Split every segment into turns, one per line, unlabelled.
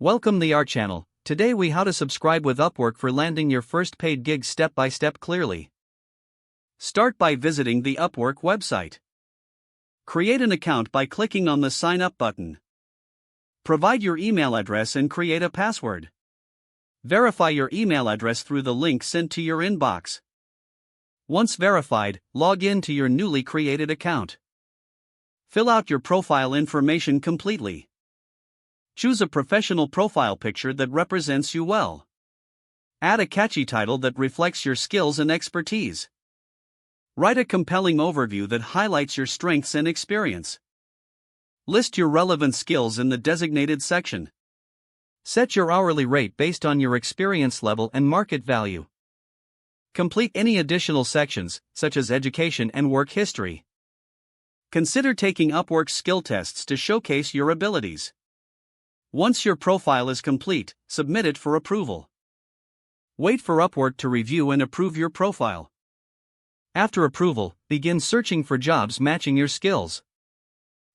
Welcome the our channel. Today we how to subscribe with Upwork for landing your first paid gig step by step clearly. Start by visiting the Upwork website. Create an account by clicking on the sign up button. Provide your email address and create a password. Verify your email address through the link sent to your inbox. Once verified, log in to your newly created account. Fill out your profile information completely. Choose a professional profile picture that represents you well. Add a catchy title that reflects your skills and expertise. Write a compelling overview that highlights your strengths and experience. List your relevant skills in the designated section. Set your hourly rate based on your experience level and market value. Complete any additional sections, such as education and work history. Consider taking Upwork skill tests to showcase your abilities. Once your profile is complete, submit it for approval. Wait for Upwork to review and approve your profile. After approval, begin searching for jobs matching your skills.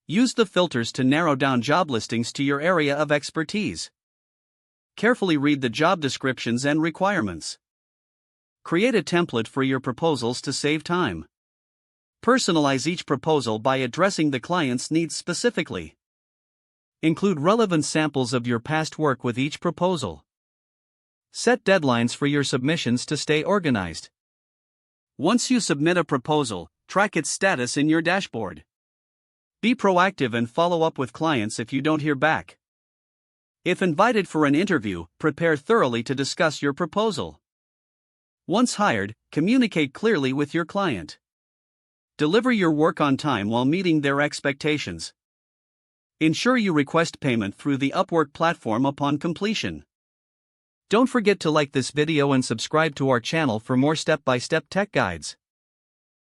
Use the filters to narrow down job listings to your area of expertise. Carefully read the job descriptions and requirements. Create a template for your proposals to save time. Personalize each proposal by addressing the client's needs specifically. Include relevant samples of your past work with each proposal. Set deadlines for your submissions to stay organized. Once you submit a proposal, track its status in your dashboard. Be proactive and follow up with clients if you don't hear back. If invited for an interview, prepare thoroughly to discuss your proposal. Once hired, communicate clearly with your client. Deliver your work on time while meeting their expectations. Ensure you request payment through the Upwork platform upon completion. Don't forget to like this video and subscribe to our channel for more step-by-step tech guides.